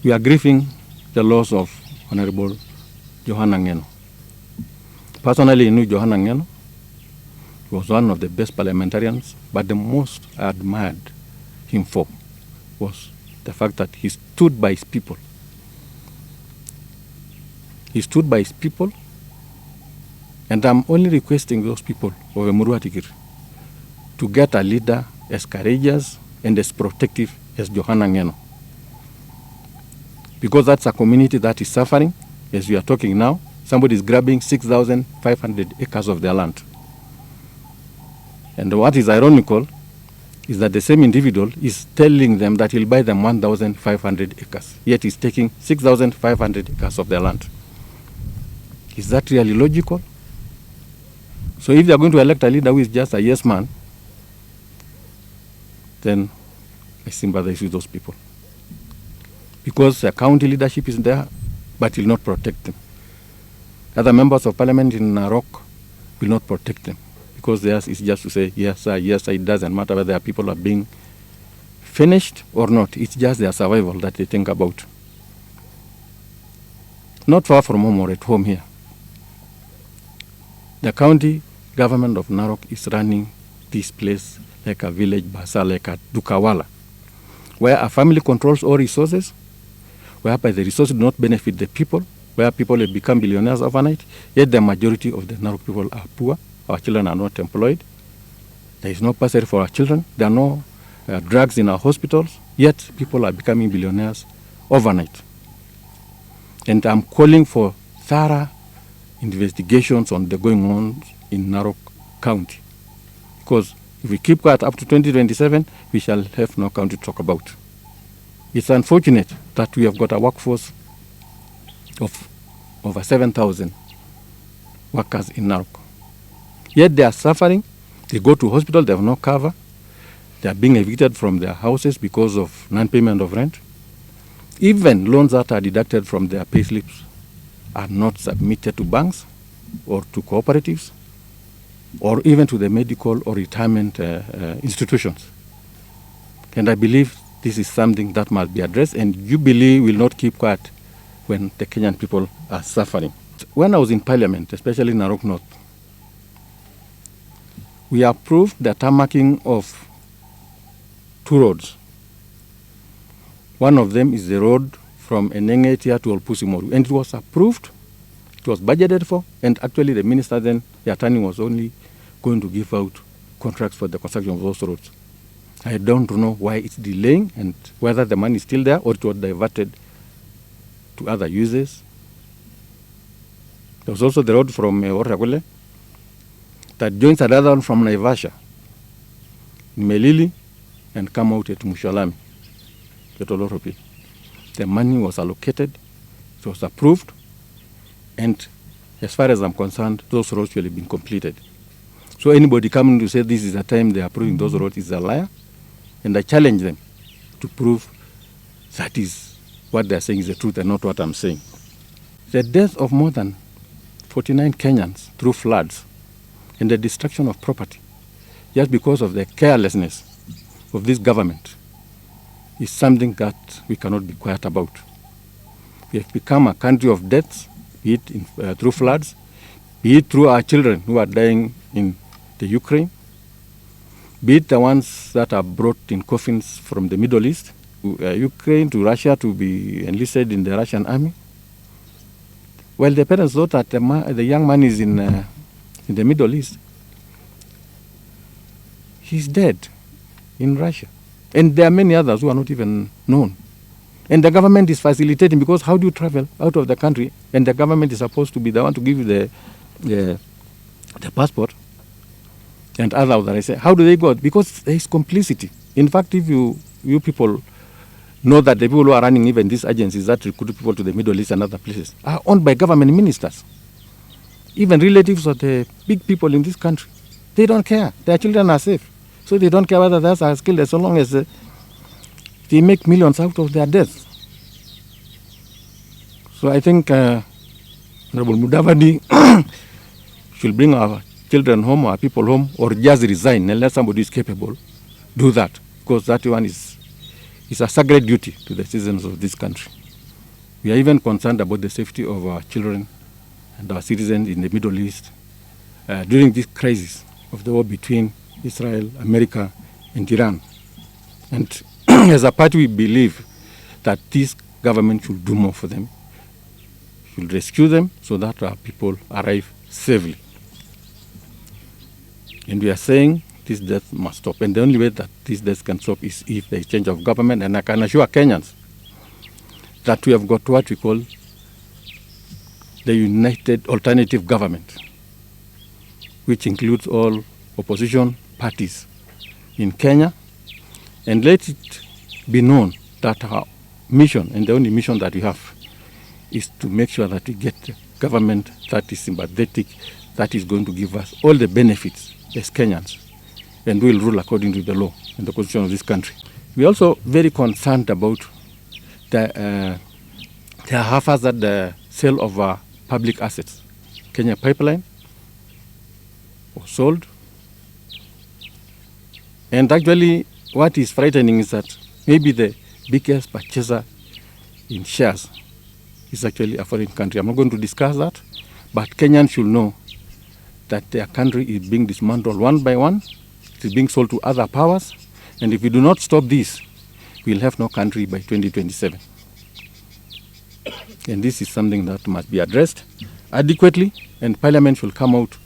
We are grieving the loss of Honorable Johanna Ngeno. Personally, I knew Johanna Ngeno. He was one of the best parliamentarians, but the most I admired him for was the fact that he stood by his people. He stood by his people, and I'm only requesting those people of Emurua Tigir to get a leader as courageous and as protective as Johanna Ngeno. Because that's a community that is suffering. As we are talking now, somebody is grabbing 6,500 acres of their land. And what is ironical is that the same individual is telling them that he'll buy them 1,500 acres, yet he's taking 6,500 acres of their land. Is that really logical? So if they're going to elect a leader who is just a yes man, then I sympathize with those people. Because the county leadership is there, but will not protect them. Other members of parliament in Narok will not protect them, because theirs is just to say, yes, sir, it doesn't matter whether their people are being finished or not. It's just their survival that they think about. Not far from home or at home here, the county government of Narok is running this place like a village bazaar, like a Dukawala, where a family controls all resources, whereby the resources do not benefit the people, where people have become billionaires overnight, yet the majority of the Narok people are poor. Our children are not employed. There is no bursary for our children. There are no drugs in our hospitals, yet people are becoming billionaires overnight. And I'm calling for thorough investigations on the going on in Narok County. Because if we keep quiet up to 2027, we shall have no county to talk about. It's unfortunate that we have got a workforce of over 7,000 workers in Narok. Yet they are suffering. They go to hospital, they have no cover. They are being evicted from their houses because of non-payment of rent. Even loans that are deducted from their payslips are not submitted to banks or to cooperatives or even to the medical or retirement institutions. And I believe this is something that must be addressed, and Jubilee will not keep quiet when the Kenyan people are suffering. When I was in Parliament, especially in Narok North, we approved the tarmacking of 2 roads. One of them is the road from Enengetia to Olpusimoru, and it was approved, it was budgeted for, and actually the minister then, the attorney, was only going to give out contracts for the construction of those roads. I don't know why it's delaying and whether the money is still there or it was diverted to other uses. There was also the road from Oragule that joins another one from Naivasha, Melili, and come out at Mushalami, Ketoloropi. The money was allocated, it was approved, and as far as I'm concerned, those roads will have been completed. So anybody coming to say this is the time they are approving those roads is a liar, and I challenge them to prove that is what they're saying is the truth and not what I'm saying. The death of more than 49 Kenyans through floods and the destruction of property just because of the carelessness of this government is something that we cannot be quiet about. We have become a country of deaths, be it through floods, be it through our children who are dying in the Ukraine, be it the ones that are brought in coffins from the Middle East, to Ukraine, to Russia, to be enlisted in the Russian army. Well, the parents thought that the young man is in the Middle East. He's dead in Russia. And there are many others who are not even known. And the government is facilitating, because how do you travel out of the country and the government is supposed to be the one to give you the passport and other authorization? How do they go? Because there is complicity. In fact, if you people know that the people who are running even these agencies that recruit people to the Middle East and other places are owned by government ministers, even relatives of the big people in this country. They don't care. Their children are safe. So they don't care whether others are skilled, as long as they make millions out of their deaths. So I think Honorable Mudavadi should bring our children home, our people home, or just resign and let somebody is capable do that, because that one is a sacred duty to the citizens of this country. We are even concerned about the safety of our children and our citizens in the Middle East during this crisis of the war between Israel, America, and Iran. And as a party, we believe that this government should do more for them, should rescue them so that our people arrive safely. And we are saying this death must stop. And the only way that this death can stop is if there is change of government. And I can assure Kenyans that we have got what we call the United Alternative Government, which includes all opposition parties in Kenya. And let it be known that our mission, and the only mission that we have, is to make sure that we get a government that is sympathetic, that is going to give us all the benefits as Kenyans, and will rule according to the law and the constitution of this country. We are also very concerned about the haphazard sale of our public assets. Kenya Pipeline was sold. And actually, what is frightening is that maybe the biggest purchaser in shares is actually a foreign country. I'm not going to discuss that, but Kenyans should know that their country is being dismantled one by one. It is being sold to other powers. And if we do not stop this, we'll have no country by 2027. And this is something that must be addressed adequately, and Parliament should come out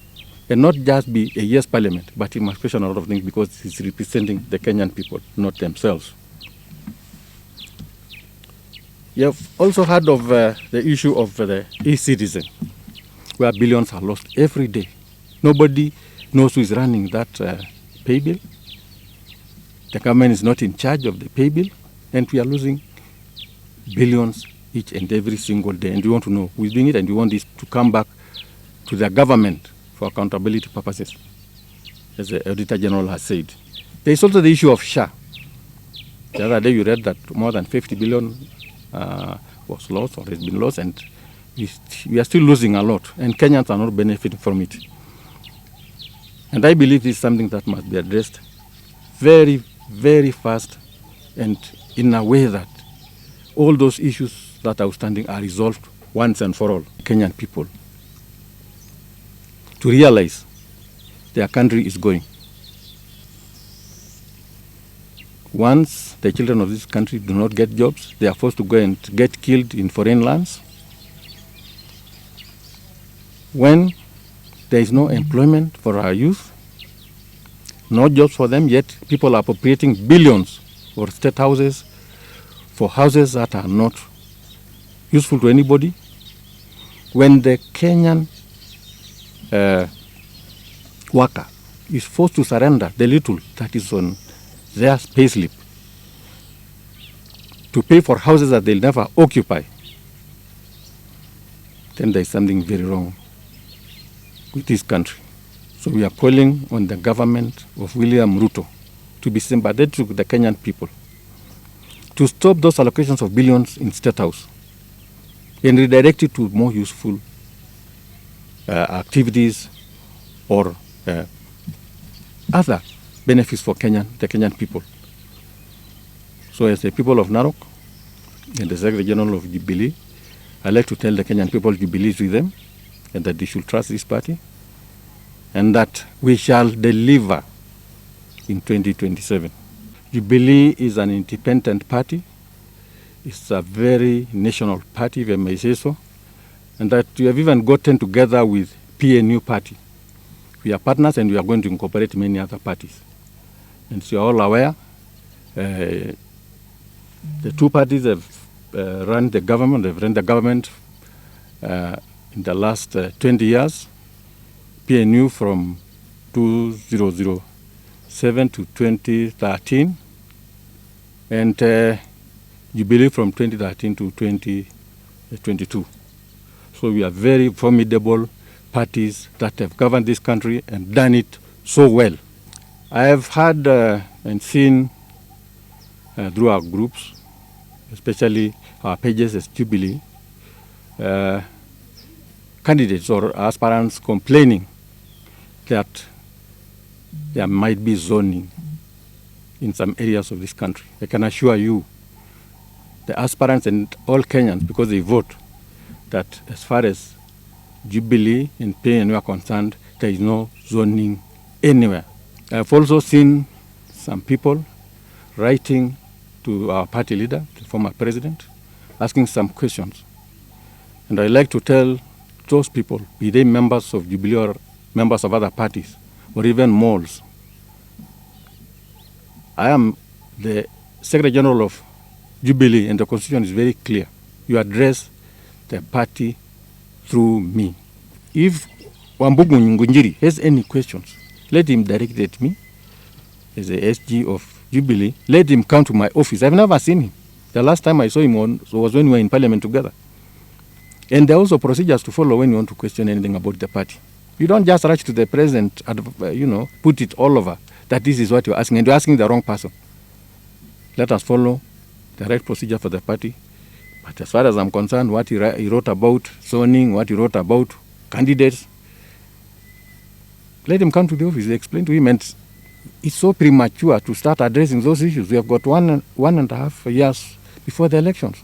and not just be a yes Parliament, but it must question a lot of things because it's representing the Kenyan people, not themselves. You have also heard of the issue of the e-citizen, where billions are lost every day. Nobody knows who is running that pay bill. The government is not in charge of the pay bill, and we are losing billions each and every single day. And we want to know who is doing it, and we want this to come back to the government for accountability purposes, as the Auditor General has said. There is also the issue of SHA. The other day you read that more than 50 billion was lost or has been lost, and we are still losing a lot, and Kenyans are not benefiting from it. And I believe this is something that must be addressed very, very fast, and in a way that all those issues that are outstanding are resolved once and for all. Kenyan people to realize their country is going. Once the children of this country do not get jobs, they are forced to go and get killed in foreign lands. When there is no employment for our youth, no jobs for them, yet people are appropriating billions for state houses, for houses that are not useful to anybody. When the Kenyan worker is forced to surrender the little that is on their payslip to pay for houses that they'll never occupy, then there is something very wrong with this country. So we are calling on the government of William Ruto to be sympathetic to the Kenyan people, to stop those allocations of billions in State House and redirect it to more useful activities or other benefits for the Kenyan people. So as the people of Narok and the Secretary General of Jubilee, I'd like to tell the Kenyan people Jubilee is with them, and that they should trust this party, and that we shall deliver in 2027. Jubilee is an independent party. It's a very national party, if I may say so, and that we have even gotten together with PNU party. We are partners, and we are going to incorporate many other parties. And so you are all aware, the two parties have run the government. They've run the government in the last 20 years. PNU from 2007 to 2013, and Jubilee from 2013 to 2022. So we are very formidable parties that have governed this country and done it so well. I have heard and seen through our groups, especially our pages as Jubilee, candidates or aspirants complaining that there might be zoning in some areas of this country. I can assure you the aspirants and all Kenyans, because they vote, that as far as Jubilee and PNU are concerned, there is no zoning anywhere. I've also seen some people writing to our party leader, the former president, asking some questions. And I like to tell those people, be they members of Jubilee or members of other parties, or even malls, I am the Secretary General of Jubilee, and the Constitution is very clear. You address the party through me. If Wambugu Ngunjiri has any questions, let him direct it at me as the SG of Jubilee. Let him come to my office. I've never seen him. The last time I saw him was when we were in Parliament together. And there are also procedures to follow when you want to question anything about the party. You don't just rush to the president and put it all over that this is what you're asking, and you're asking the wrong person. Let us follow the right procedure for the party. But as far as I'm concerned, what he wrote about zoning, what he wrote about candidates, let him come to the office, explain to him. And it's so premature to start addressing those issues. We have got one and a half years before the elections.